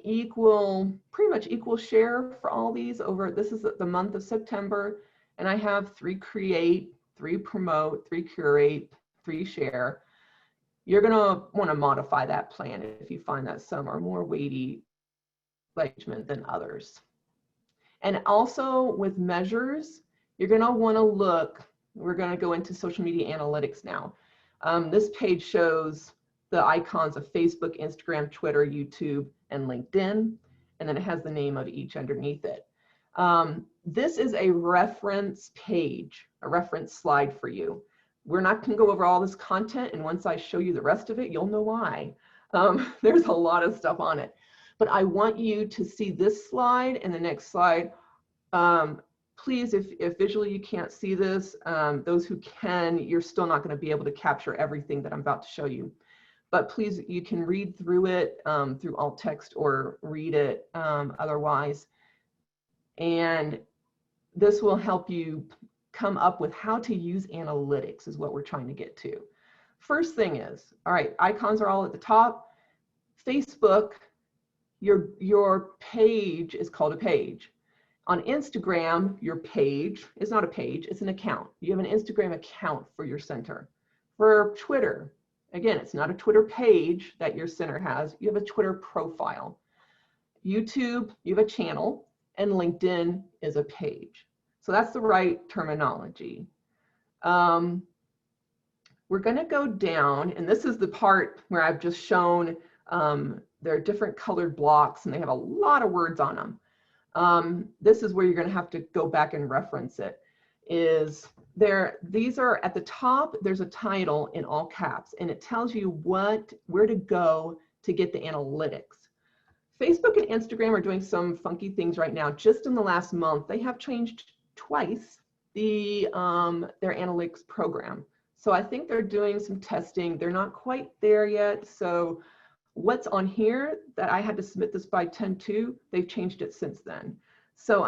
Speaker 2: pretty much equal share for all these over, this is the month of September, and I have 3 create, 3 promote, 3 curate, 3 share. You're going to want to modify that plan if you find that some are more weighty engagement than others. And also with measures, you're going to want to look, we're going to go into social media analytics now. This page shows the icons of Facebook, Instagram, Twitter, YouTube, and LinkedIn, and then it has the name of each underneath it. This is a reference page, a reference slide for you. We're not going to go over all this content, and once I show you the rest of it, you'll know why. There's a lot of stuff on it. But I want you to see this slide and the next slide. Please, if visually you can't see this, those who can, you're still not going to be able to capture everything that I'm about to show you. But please, you can read through it through alt text or read it otherwise. And this will help you come up with how to use analytics is what we're trying to get to. First thing is, all right, icons are all at the top. Facebook, your page is called a page. On Instagram, your page is not a page, it's an account. You have an Instagram account for your center. For Twitter, again, it's not a Twitter page that your center has, you have a Twitter profile. YouTube, you have a channel, and LinkedIn is a page. So that's the right terminology. We're gonna go down, and this is the part where I've just shown there are different colored blocks and they have a lot of words on them. This is where you're going to have to go back and reference it. These are at the top, there's a title in all caps, and it tells you where to go to get the analytics. Facebook and Instagram are doing some funky things right now. Just in the last month, they have changed twice their analytics program. So I think they're doing some testing. They're not quite there yet. So what's on here that I had to submit this by 10/2, they've changed it since then. So,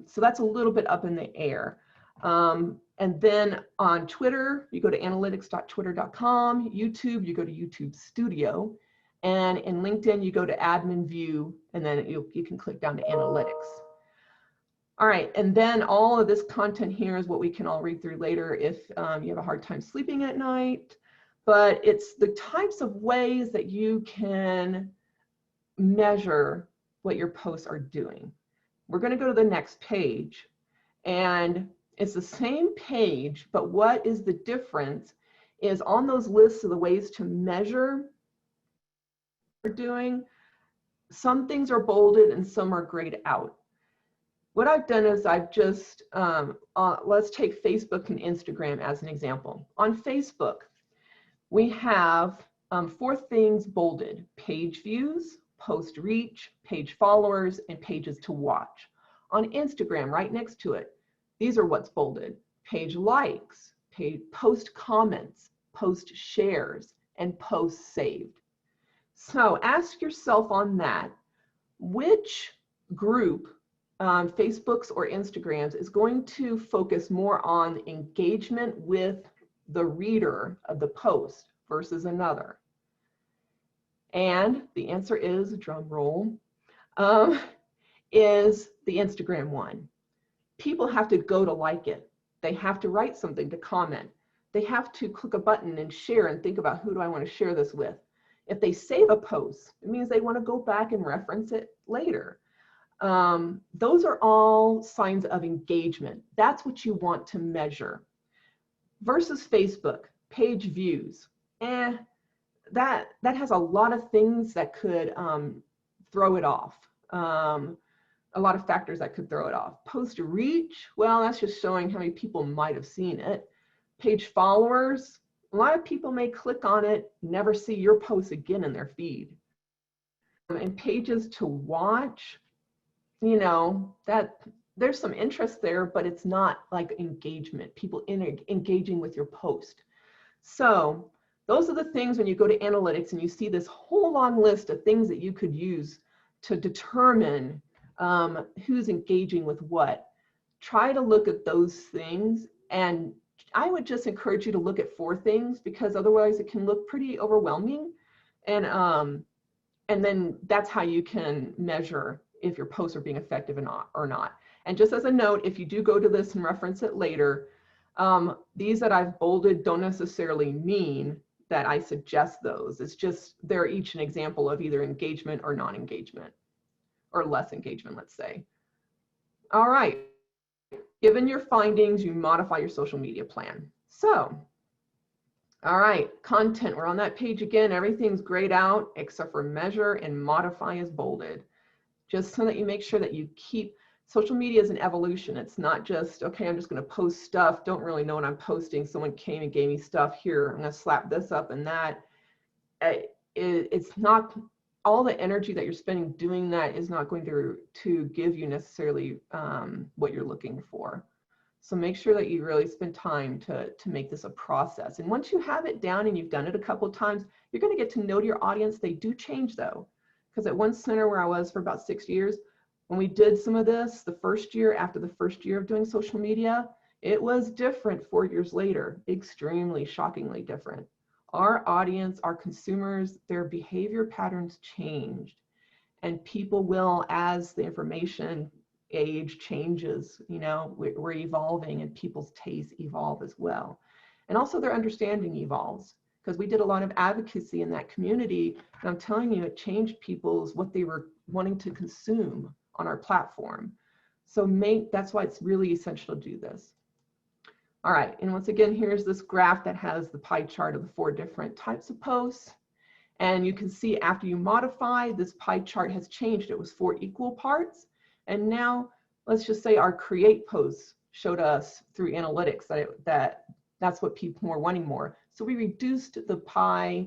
Speaker 2: so that's a little bit up in the air. And then on Twitter, you go to analytics.twitter.com, YouTube, you go to YouTube Studio, and in LinkedIn, you go to admin view, and then you can click down to analytics. All right, and then all of this content here is what we can all read through later if you have a hard time sleeping at night. But it's the types of ways that you can measure what your posts are doing. We're going to go to the next page, and it's the same page, but what is the difference is on those lists of the ways to measure what you're doing, some things are bolded and some are grayed out. What I've done is I've just, let's take Facebook and Instagram as an example. On Facebook, we have 4 things bolded: page views, post reach, page followers, and pages to watch. On Instagram, right next to it, these are what's bolded: page likes, post comments, post shares, and post saved. So ask yourself on that, which group, Facebook's or Instagram's, is going to focus more on engagement with the reader of the post versus another? And the answer is, drum roll, is the Instagram one. People have to go to like it. They have to write something to comment. They have to click a button and share and think about, who do I want to share this with? If they save a post, it means they want to go back and reference it later. Those are all signs of engagement. That's what you want to measure. Versus Facebook, page views. That has a lot of things that could throw it off. A lot of factors that could throw it off. Post reach, well, that's just showing how many people might have seen it. Page followers, a lot of people may click on it, never see your post again in their feed. And pages to watch, you know, that there's some interest there, but it's not like engagement, people engaging with your post. So those are the things when you go to analytics and you see this whole long list of things that you could use to determine who's engaging with what. Try to look at those things, and I would just encourage you to look at 4 things, because otherwise it can look pretty overwhelming. And then that's how you can measure if your posts are being effective or not. And just as a note, if you do go to this and reference it later, these that I've bolded don't necessarily mean that I suggest those. It's just they're each an example of either engagement or non-engagement, or less engagement, let's say. All right, given your findings, you modify your social media plan. So, all right, content, we're on that page again. Everything's grayed out except for measure and modify is bolded, just so that you make sure that you keep. Social media is an evolution. It's not just, okay, I'm just going to post stuff, don't really know what I'm posting. Someone came and gave me stuff here, I'm going to slap this up and that. It's not, all the energy that you're spending doing that is not going to give you necessarily what you're looking for. So make sure that you really spend time to make this a process. And once you have it down and you've done it a couple of times, you're going to get to know your audience. They do change though, because at one center where I was for about 6 years, when we did some of this, the first year, after the first year of doing social media, it was different 4 years later, extremely shockingly different. Our audience, our consumers, their behavior patterns changed, and people will, as the information age changes, you know, we're evolving, and people's tastes evolve as well. And also their understanding evolves, because we did a lot of advocacy in that community, and I'm telling you, it changed people's, what they were wanting to consume on our platform. So that's why it's really essential to do this. All right, and once again, here's this graph that has the pie chart of the 4 different types of posts. And you can see after you modify, this pie chart has changed. It was 4 equal parts. And now let's just say our create posts showed us through analytics that's what people were wanting more. So we reduced the pie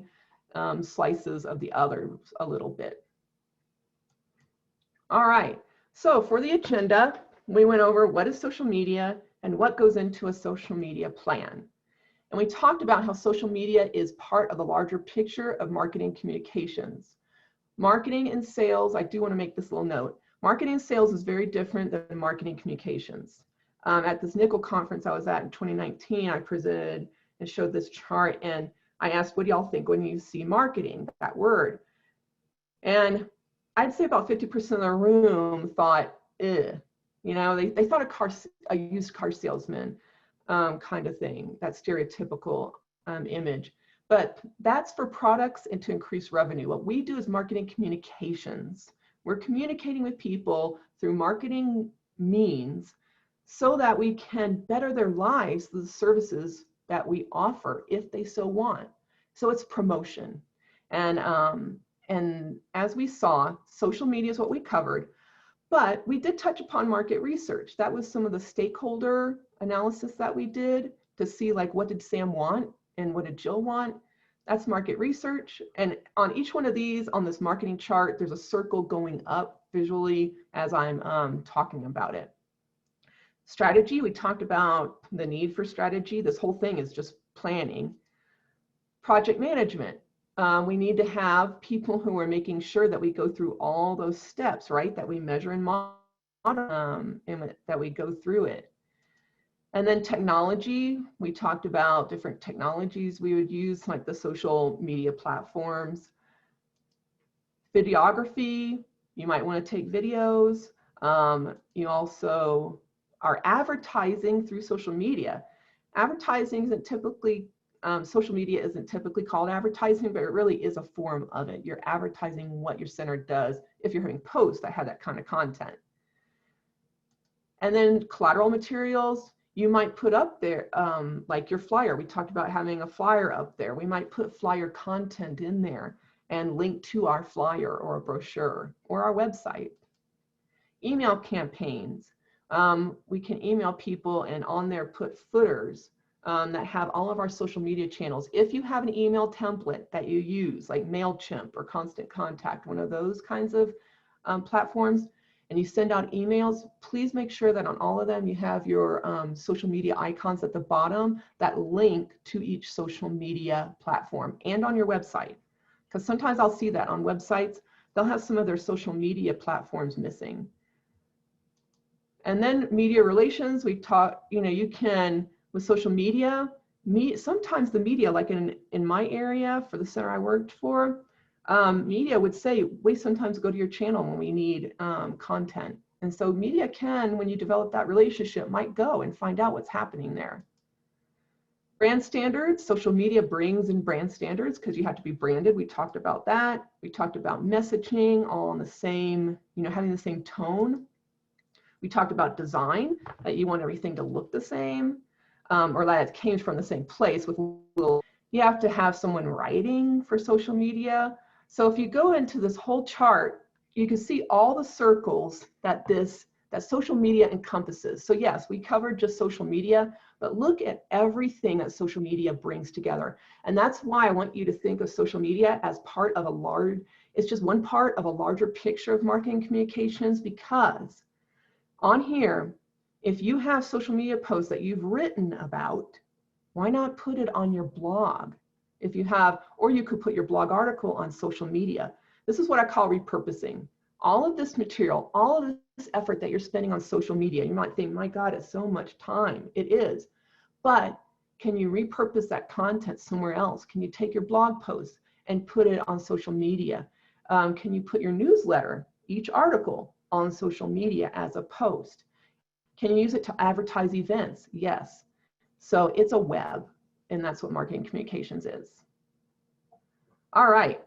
Speaker 2: slices of the others a little bit. All right, so for the agenda, we went over what is social media and what goes into a social media plan. And we talked about how social media is part of the larger picture of marketing communications. Marketing and sales, I do want to make this little note. Marketing and sales is very different than marketing communications. At this Nickel conference I was at in 2019, I presented and showed this chart, and I asked, what do y'all think when you see marketing, that word? And I'd say about 50% of the room thought, you know, they thought a used car salesman kind of thing, that stereotypical image. But that's for products and to increase revenue. What we do is marketing communications. We're communicating with people through marketing means so that we can better their lives through the services that we offer if they so want. So it's promotion. And as we saw, social media is what we covered, but we did touch upon market research. That was some of the stakeholder analysis that we did to see, like, what did Sam want and what did Jill want? That's market research. And on each one of these, on this marketing chart, there's a circle going up visually as I'm talking about it. Strategy, we talked about the need for strategy. This whole thing is just planning. Project management. We need to have people who are making sure that we go through all those steps, right? That we measure and monitor, and that we go through it. And then technology, we talked about different technologies we would use, like the social media platforms. Videography, you might want to take videos. You also are advertising through social media. Advertising isn't typically, social media isn't typically called advertising, but it really is a form of it. You're advertising what your center does if you're having posts that have that kind of content. And then collateral materials, you might put up there, like your flyer. We talked about having a flyer up there. We might put flyer content in there and link to our flyer or a brochure or our website. Email campaigns. We can email people and on there put footers that have all of our social media channels. If you have an email template that you use, like MailChimp or Constant Contact, one of those kinds of platforms, and you send out emails, please make sure that on all of them you have your social media icons at the bottom that link to each social media platform and on your website. Because sometimes I'll see that on websites, they'll have some of their social media platforms missing. And then media relations, we taught, you can, with social media, sometimes the media, like in my area for the center I worked for, media would say, we sometimes go to your channel when we need content. And so media can, when you develop that relationship, might go and find out what's happening there. Brand standards, social media brings in brand standards because you have to be branded. We talked about that. We talked about messaging, all on the same, having the same tone. We talked about design, that you want everything to look the same, or that it came from the same place with little, you have to have someone writing for social media. So if you go into this whole chart, you can see all the circles that social media encompasses. So yes, we covered just social media, but look at everything that social media brings together. And that's why I want you to think of social media as part of it's just one part of a larger picture of marketing communications, because on here, if you have social media posts that you've written about, why not put it on your blog? If you have, or you could put your blog article on social media. This is what I call repurposing. All of this material, all of this effort that you're spending on social media, you might think, my God, it's so much time. It is. But can you repurpose that content somewhere else? Can you take your blog post and put it on social media? Can you put your newsletter, each article, on social media as a post? Can you use it to advertise events? Yes. So it's a web, and that's what marketing communications is. All right.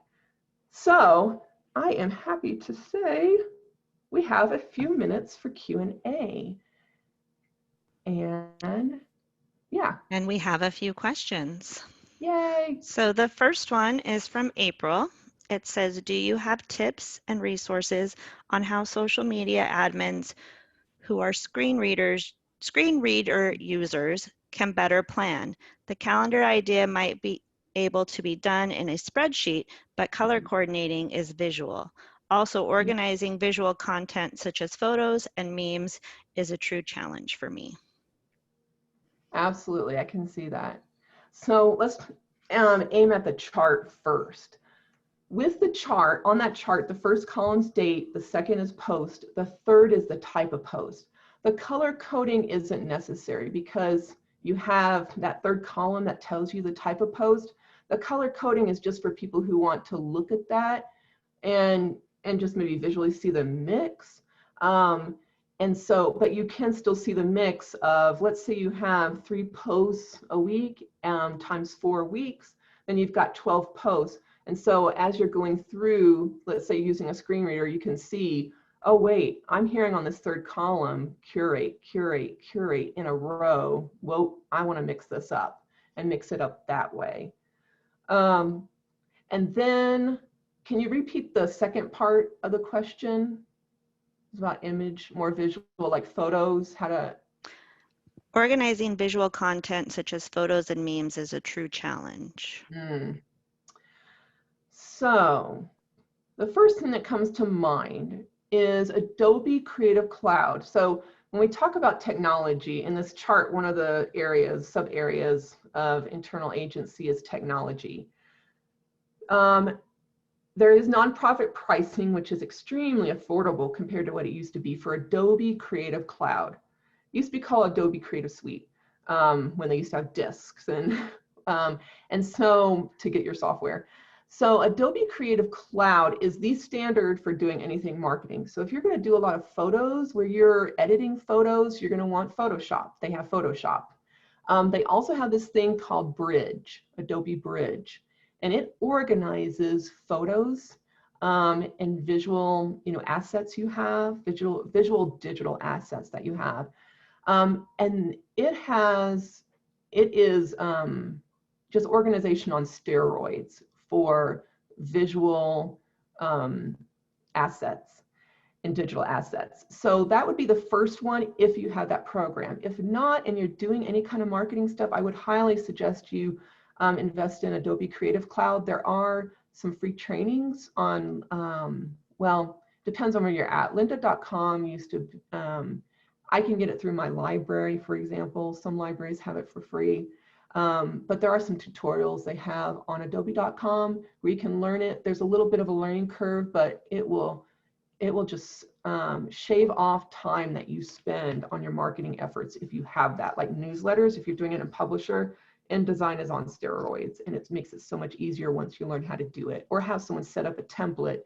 Speaker 2: So I am happy to say we have a few minutes for Q&A. And yeah.
Speaker 1: And we have a few questions.
Speaker 2: Yay.
Speaker 1: So the first one is from April. It says, do you have tips and resources on how social media admins who are screen reader users can better plan? The calendar idea might be able to be done in a spreadsheet, but color coordinating is visual. Also, organizing visual content such as photos and memes is a true challenge for me.
Speaker 2: Absolutely, I can see that. So let's aim at the chart first. With the chart, on that chart, the first column's date, the second is post, the third is the type of post. The color coding isn't necessary because you have that third column that tells you the type of post. The color coding is just for people who want to look at that and just maybe visually see the mix. And so, but you can still see the mix of, let's say you have 3 posts a week times 4 weeks, then you've got 12 posts. And so as you're going through, let's say using a screen reader, you can see, oh wait, I'm hearing on this third column, curate, curate, curate in a row. Well, I want to mix this up and mix it up that way. And then, can you repeat the second part of the question? It's about image, more visual, like photos, how to...
Speaker 1: Organizing visual content such as photos and memes is a true challenge.
Speaker 2: So the first thing that comes to mind is Adobe Creative Cloud. So when we talk about technology in this chart, one of the areas, sub areas of internal agency is technology. There is nonprofit pricing, which is extremely affordable compared to what it used to be for Adobe Creative Cloud. It used to be called Adobe Creative Suite when they used to have disks and so to get your software. So Adobe Creative Cloud is the standard for doing anything marketing. So if you're going to do a lot of photos where you're editing photos, you're going to want Photoshop. They have Photoshop. They also have this thing called Bridge, Adobe Bridge, and it organizes photos and visual, assets you have, visual digital assets that you have. And it is just organization on steroids for visual assets and digital assets. So that would be the first one if you have that program. If not, and you're doing any kind of marketing stuff, I would highly suggest you invest in Adobe Creative Cloud. There are some free trainings on, well, depends on where you're at. Lynda.com used to, I can get it through my library, for example. Some libraries have it for free. But there are some tutorials they have on adobe.com where you can learn it. There's a little bit of a learning curve, but it will just shave off time that you spend on your marketing efforts if you have that, like newsletters, if you're doing it in Publisher. InDesign is on steroids, and it makes it so much easier once you learn how to do it, or have someone set up a template,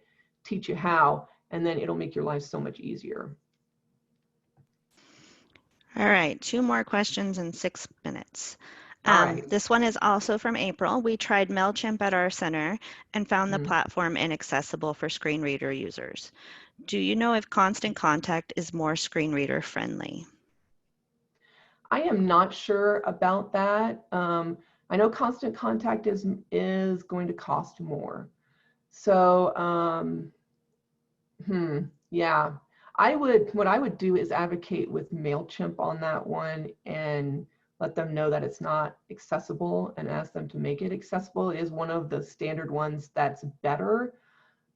Speaker 2: teach you how, and then it'll make your life so much easier.
Speaker 1: All right, 2 more questions in 6 minutes.
Speaker 2: All right.
Speaker 1: This one is also from April. We tried MailChimp at our center and found the platform inaccessible for screen reader users. Do you know if Constant Contact is more screen reader friendly?
Speaker 2: I am not sure about that. I know Constant Contact is going to cost more. So, yeah, what I would do is advocate with MailChimp on that one and let them know that it's not accessible and ask them to make it accessible. It is one of the standard ones that's better,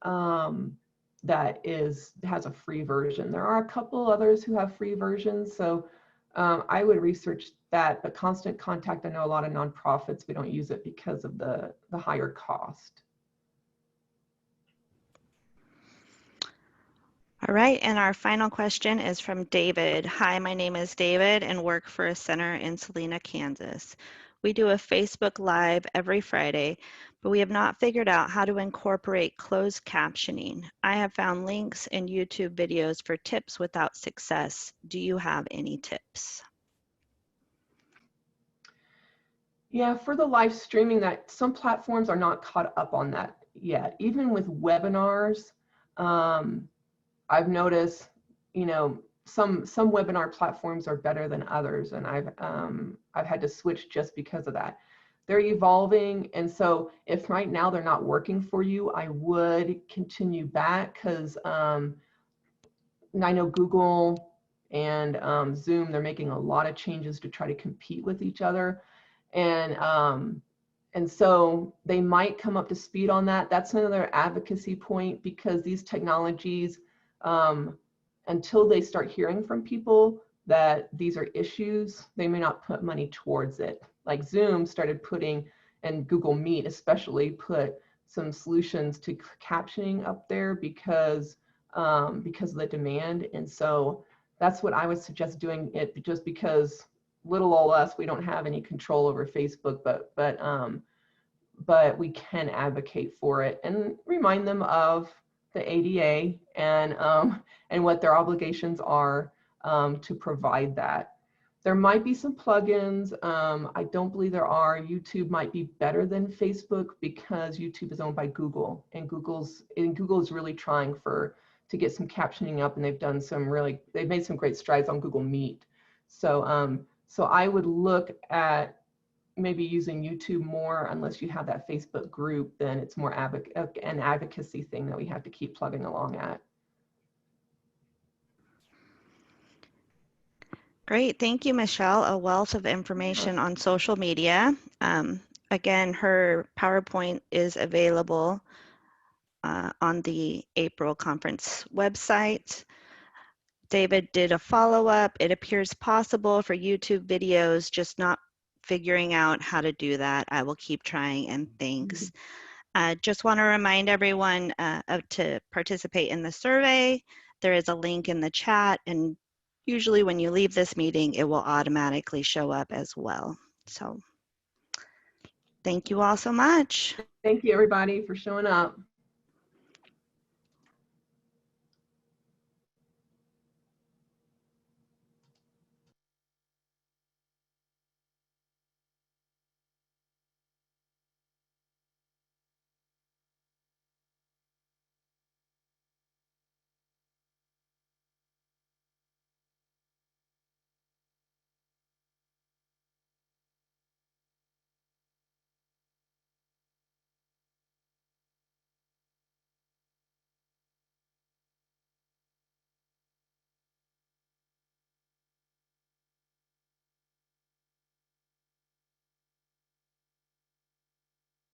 Speaker 2: that has a free version. There are a couple others who have free versions, so I would research that. But Constant Contact, I know a lot of nonprofits, we don't use it because of the higher cost.
Speaker 1: All right, and our final question is from David. Hi, my name is David and work for a center in Salina, Kansas. We do a Facebook Live every Friday, but we have not figured out how to incorporate closed captioning. I have found links in YouTube videos for tips without success. Do you have any tips?
Speaker 2: Yeah, for the live streaming, that some platforms are not caught up on that yet. Even with webinars, I've noticed, some webinar platforms are better than others, and I've had to switch just because of that. They're evolving, and so if right now they're not working for you, I would continue back, because I know Google and Zoom, they're making a lot of changes to try to compete with each other, and so they might come up to speed on that. That's another advocacy point, because these technologies, until they start hearing from people that these are issues, they may not put money towards it. Like Zoom started putting, and Google Meet especially, put some solutions to captioning up there because of the demand. And so that's what I would suggest doing it, just because little old us, we don't have any control over Facebook, but we can advocate for it and remind them of the ADA and what their obligations are to provide that. There might be some plugins. I don't believe there are. YouTube might be better than Facebook because YouTube is owned by Google, and Google is really trying to get some captioning up, and they've made some great strides on Google Meet. So so I would look at maybe using YouTube more, unless you have that Facebook group, then it's more an advocacy thing that we have to keep plugging along at.
Speaker 1: Great, thank you, Michelle. A wealth of information on social media. Again, her PowerPoint is available on the April conference website. David did a follow-up. It appears possible for YouTube videos, just not figuring out how to do that. I will keep trying, and thanks. Just want to remind everyone to participate in the survey. There is a link in the chat, and usually when you leave this meeting, it will automatically show up as well. So thank you all so much.
Speaker 2: Thank you, everybody, for showing up.